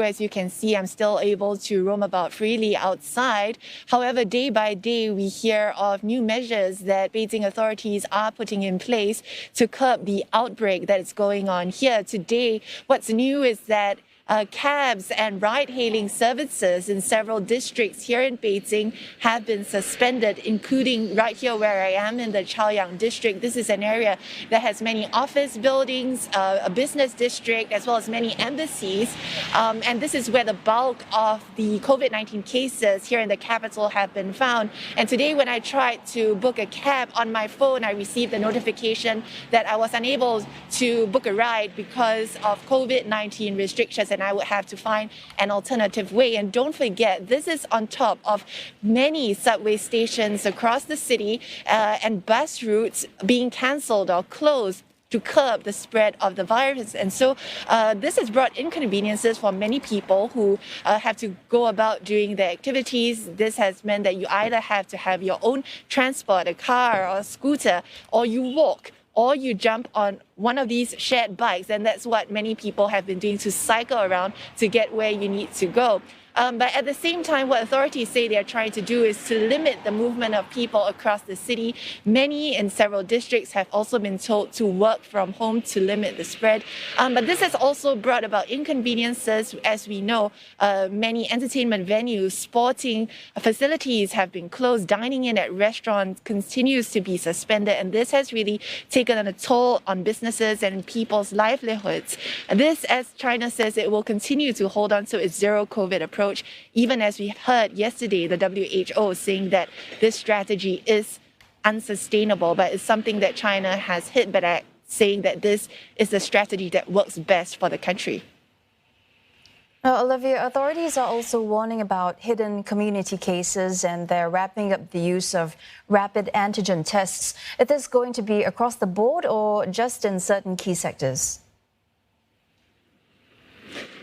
As you can see, I'm still able to roam about freely outside. However, day by day, we hear of new measures that Beijing authorities are putting in place to curb the outbreak that is going on here. Today, what's new is that cabs and ride-hailing services in several districts here in Beijing have been suspended, including right here where I am in the Chaoyang district. This is an area that has many office buildings, a business district, as well as many embassies. And this is where the bulk of the COVID-19 cases here in the capital have been found. And today when I tried to book a cab on my phone, I received a notification that I was unable to book a ride because of COVID-19 restrictions, and I would have to find an alternative way. And don't forget, this is on top of many subway stations across the city and bus routes being cancelled or closed to curb the spread of the virus. And so this has brought inconveniences for many people who have to go about doing their activities. This has meant that you either have to have your own transport, a car or a scooter, or you walk, or you jump on one of these shared bikes, and that's what many people have been doing to cycle around to get where you need to go. But at the same time, what authorities say they're trying to do is to limit the movement of people across the city. Many in several districts have also been told to work from home to limit the spread. But this has also brought about inconveniences. As we know, many entertainment venues, sporting facilities have been closed. Dining in at restaurants continues to be suspended. And this has really taken a toll on businesses and people's livelihoods. This, as China says, it will continue to hold on to its zero COVID approach, even as we heard yesterday, the WHO saying that this strategy is unsustainable, but it's something that China has hit back, saying that this is the strategy that works best for the country. Now, Olivia, authorities are also warning about hidden community cases, and they're wrapping up the use of rapid antigen tests. Is this going to be across the board or just in certain key sectors?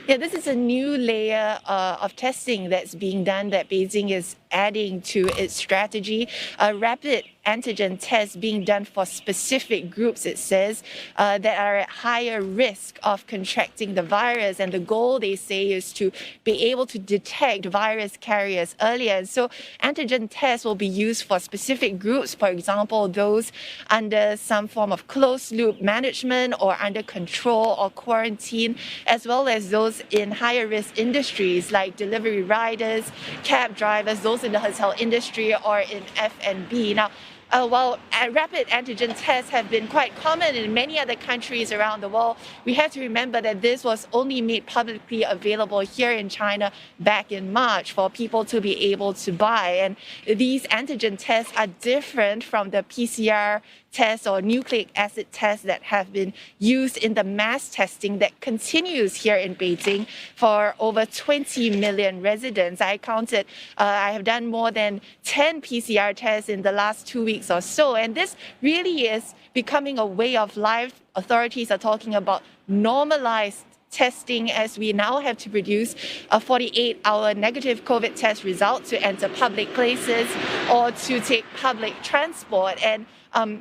Yeah, this is a new layer of testing that's being done that Beijing is adding to its strategy. Rapid antigen tests being done for specific groups, it says, that are at higher risk of contracting the virus. And the goal, they say, is to be able to detect virus carriers earlier. And so antigen tests will be used for specific groups, for example, those under some form of closed-loop management or under control or quarantine, as well as those in higher risk industries like delivery riders, cab drivers, those in the hotel industry or in F&B. Now, while rapid antigen tests have been quite common in many other countries around the world, we have to remember that this was only made publicly available here in China back in March for people to be able to buy. And these antigen tests are different from the PCR tests or nucleic acid tests that have been used in the mass testing that continues here in Beijing for over 20 million residents. I counted, I have done more than 10 PCR tests in the last 2 weeks or so, and this really is becoming a way of life. Authorities are talking about normalized testing, as we now have to produce a 48-hour negative COVID test result to enter public places or to take public transport. And the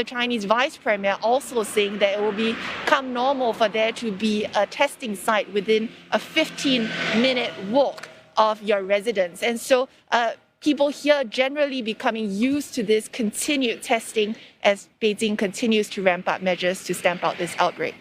Chinese vice premier also saying that it will become normal for there to be a testing site within a 15-minute walk of your residence. And so people here generally becoming used to this continued testing as Beijing continues to ramp up measures to stamp out this outbreak.